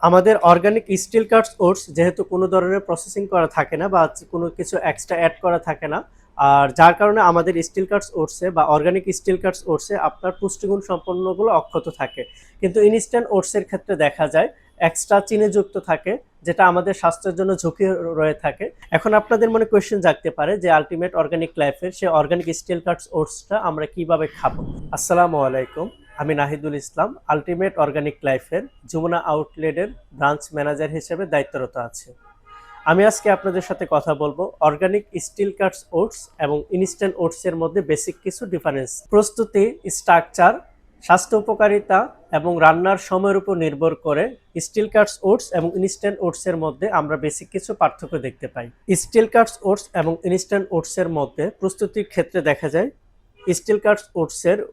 আমাদের organic steel cuts oats যেহেতু কোনো ধরনের প্রসেসিং করা থাকে না বা কোনো কিছু এক্সট্রা অ্যাড করা থাকে না, আর যার কারণে আমাদের স্টিল কাটস ওটসে বা অর্গানিক স্টিল কাটস ওটসে আপনার পুষ্টিগুণ সম্পন্নগুলো অক্ষত থাকে। কিন্তু ইনস্ট্যান্ট ওটসের ক্ষেত্রে দেখা যায় এক্সট্রা চিনিযুক্ত থাকে, যেটা আমাদের স্বাস্থ্যের জন্য ঝুঁকি রয়ে থাকে। এখন আপনাদের মনে কোয়েশ্চেন জাগতে পারে যে আলটিমেট অর্গানিক লাইফের সে অর্গানিক স্টিল কাটস ওটসটা আমরা কিভাবে খাবো। আসসালামু আলাইকুম, আমি নাহিদুল ইসলাম, আলটিমেট অর্গানিক লাইফের যমুনা আউটলেটের ব্রাঞ্চ ম্যানেজার হিসেবে দায়িত্বরত আছি। আমি আজকে আপনাদের সাথে কথা বলবো অর্গানিক স্টিল কাটস ওটস এবং ইনস্ট্যান্ট ওটসের মধ্যে বেসিক কিছু ডিফারেন্স, প্রস্তুতি, স্ট্রাকচার, স্বাস্থ্য উপকারিতা এবং রান্নার সময়ের উপর নির্ভর করে স্টিল কাটস ওটস এবং ইনস্ট্যান্ট ওটসের মধ্যে আমরা বেসিক কিছু পার্থক্য দেখতে পাই। স্টিল কাটস ওটস এবং ইনস্ট্যান্ট ওটসের মধ্যে প্রস্তুতির ক্ষেত্রে দেখা যায় স্টিল কাটস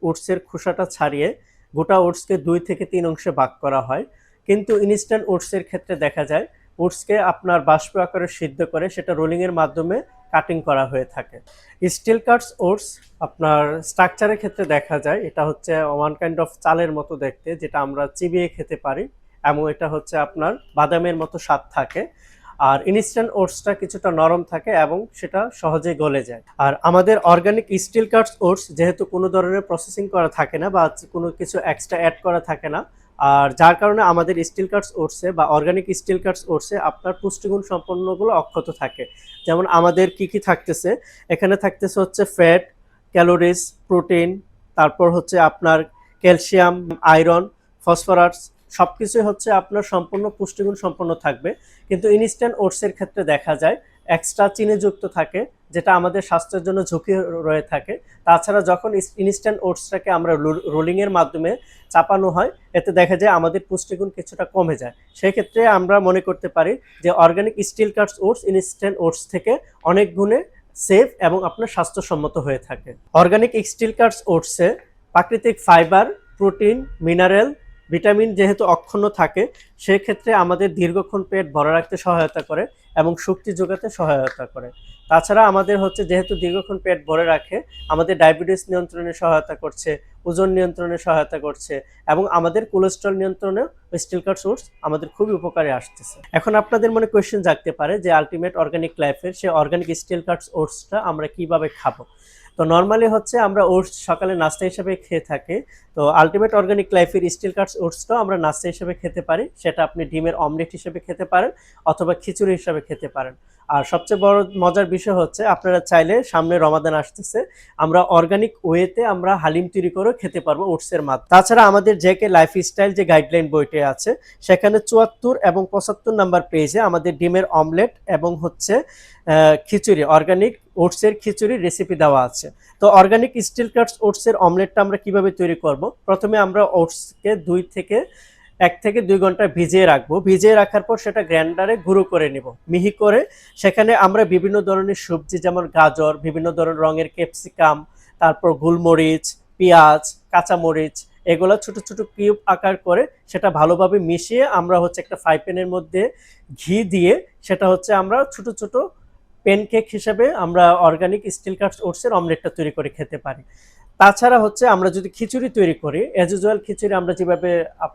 ওটসের খোসাটা ছাড়িয়ে গোটা ওটসকে 2 থেকে 3 অংশে ভাগ করা হয়। কিন্তু ইনস্ট্যান্ট ওটসের ক্ষেত্রে দেখা যায় ওটসকে আপনার বাষ্প আকারে সিদ্ধ করে সেটা রোলিংয়ের মাধ্যমে কাটিং করা হয়ে থাকে। স্টিল কাটস ওটস আপনার স্ট্রাকচারের ক্ষেত্রে দেখা যায় এটা হচ্ছে ওয়ান কাইন্ড অফ চালের মতো দেখতে, যেটা আমরা চিবিয়ে খেতে পারি, এবং এটা হচ্ছে আপনার বাদামের মতো স্বাদ থাকে। আর ইনস্ট্যান্ট ওটসটা কিছুটা নরম থাকে এবং সেটা সহজেই গলে যায়। আর আমাদের অর্গানিক স্টিল কাটস ওটস যেহেতু কোনো ধরনের প্রসেসিং করা থাকে না বা কোনো কিছু এক্সট্রা অ্যাড করা থাকে না, আর যার কারণে আমাদের স্টিল কাটস ওটসে বা অর্গানিক স্টিল কাটস ওটসে আপনার পুষ্টিগুণ সম্পন্নগুলো অক্ষত থাকে। যেমন আমাদের কি কি থাকতেছে, এখানে থাকতেছে হচ্ছে ফ্যাট, ক্যালোরিজ, প্রোটিন, তারপর হচ্ছে আপনার ক্যালসিয়াম, আয়রন, ফসফরাস, সবকিছুই হচ্ছে আপনার সম্পূর্ণ পুষ্টিগুণ সম্পন্ন থাকবে। কিন্তু ইনস্ট্যান্ট ওটসের ক্ষেত্রে দেখা যায় এক্সট্রা চিনিযুক্ত থাকে, যেটা আমাদের স্বাস্থ্যের জন্য ঝুঁকি রয়ে থাকে। তাছাড়া যখন ইনস্ট্যান্ট ওটসটাকে আমরা রোলিংয়ের মাধ্যমে চাপানো হয়, এতে দেখা যায় আমাদের পুষ্টিগুণ কিছুটা কমে যায়। সেক্ষেত্রে আমরা মনে করতে পারি যে organic steel cuts oats instant oats থেকে অনেক গুণে সেফ এবং আপনার স্বাস্থ্যসম্মত হয়ে থাকে। অর্গানিক স্টিল কাটস ওটসে প্রাকৃতিক ফাইবার, প্রোটিন, মিনারেল, ভিটামিন যেহেতু অক্ষুণ্ণ থাকে, সেক্ষেত্রে আমাদের দীর্ঘক্ষণ পেট ভরা রাখতে সহায়তা করে এবং শক্তি যোগাতে সহায়তা করে। তাছাড়া আমাদের হচ্ছে যেহেতু দীর্ঘক্ষণ পেট ভরে রাখে, আমাদের ডায়াবেটিস নিয়ন্ত্রণে সহায়তা করছে, ওজন নিয়ন্ত্রণে সহায়তা করছে এবং আমাদের কোলেস্ট্রল নিয়ন্ত্রণেও স্টিল কাটস ওটস আমাদের খুবই উপকারে আসতেছে। এখন আপনাদের মনে কোয়েশ্চেন জাগতে পারে যে আলটিমেট অর্গানিক লাইফের সে অর্গানিক স্টিল কাটস ওটসটা আমরা কিভাবে খাবো। তো নর্মালি হচ্ছে আমরা ওটস সকালে নাস্তা হিসেবে খেয়ে থাকি। তো আলটিমেট অর্গানিক লাইফের স্টিল কাটস ওটসটাও আমরা নাস্তা হিসেবে খেতে পারি। সেটা আপনি ডিমের অমলেট হিসেবে খেতে পারেন অথবা খিচুড়ি হিসেবে খেতে পারেন। আর সবচেয়ে বড় মজার বিষয় হচ্ছে আপনারা চাইলে সামনে রমাদান আসতেছে, আমরা অর্গানিক ওয়েতে আমরা হালিম তৈরি করেও খেতে পারবো ওটসের মাধ্যমে। তাছাড়া আমাদের জেকে লাইফস্টাইল যে গাইডলাইন বইটি আছে, সেখানে 74 এবং 75 নাম্বার পেজে আমাদের ডিমের অমলেট এবং হচ্ছে খিচুড়ি, অর্গানিক ওটসের খিচুড়ির রেসিপি দেওয়া আছে। তো অর্গানিক স্টিল কাটস ওটসের অমলেটটা আমরা কিভাবে তৈরি করব, প্রথমে আমরা ওটসকে 1 থেকে 2 ঘন্টা ভিজিয়ে রাখবো। ভিজিয়ে রাখার পর সেটা গ্রাইন্ডারে গুঁড়ো করে নিব মিহি করে। সেখানে আমরা বিভিন্ন ধরনের সবজি যেমন গাজর, বিভিন্ন ধরনের রঙের ক্যাপসিকাম, তারপর গোলমরিচ, পেঁয়াজ, কাঁচামরিচ, এগুলো ছোট ছোট কিউব আকার করে সেটা ভালোভাবে মিশিয়ে আমরা হচ্ছে একটা ফ্রাই প্যানের মধ্যে ঘি দিয়ে সেটা হচ্ছে আমরা ছোট ছোট প্যানকেক হিসেবে আমরা অর্গানিক স্টিল কাটস ওটসের অমলেটটা তৈরি করে খেতে পারি। তাছাড়া হচ্ছে আমরা যদি খিচুড়ি তৈরি করি, অ্যাজ ইউজুয়াল খিচুড়ি আমরা যেভাবে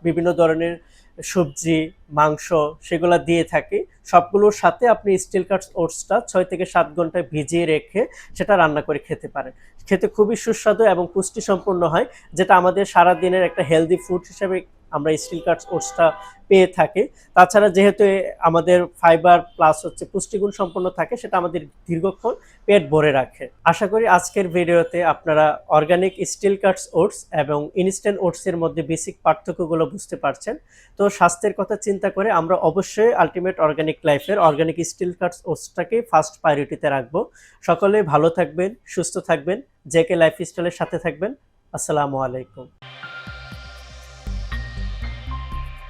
বিভিন্ন ধরনের সবজি, মাংস সেগুলো দিয়ে থাকি, সবগুলোর সাথে আপনি স্টিল কাটস ওটসটা 6 থেকে 7 ঘন্টা ভিজিয়ে রেখে সেটা রান্না করে খেতে পারেন। খেতে খুবই সুস্বাদু এবং পুষ্টি সম্পন্ন হয়, যেটা আমাদের সারা দিনের একটা হেলদি ফুড হিসেবে আমরা স্টিল কাটস ওটসটা পেয়ে থাকি। তাছাড়া যেহেতু আমাদের ফাইবার প্লাস হচ্ছে পুষ্টিগুণ সম্পন্ন থাকে, সেটা আমাদের দীর্ঘক্ষণ পেট ভরে রাখে। আশা করি আজকের ভিডিওতে আপনারা অর্গানিক স্টিল কাটস ওটস এবং ইনস্ট্যান্ট ওটসের মধ্যে বেসিক পার্থক্যগুলো বুঝতে পারছেন। তো স্বাস্থ্যের কথা চিন্তা করে আমরা অবশ্যই আলটিমেট অর্গানিক লাইফের অর্গানিক স্টিল কাটস ওটসটাকে ফার্স্ট প্রায়োরিটিতে রাখবো। সকলে ভালো থাকবেন, সুস্থ থাকবেন, জেকে লাইফস্টাইলের সাথে থাকবেন। আসসালামু আলাইকুম।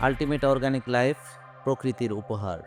আল্টিমেট অর্গানিক লাইফ, প্রকৃতির উপহার।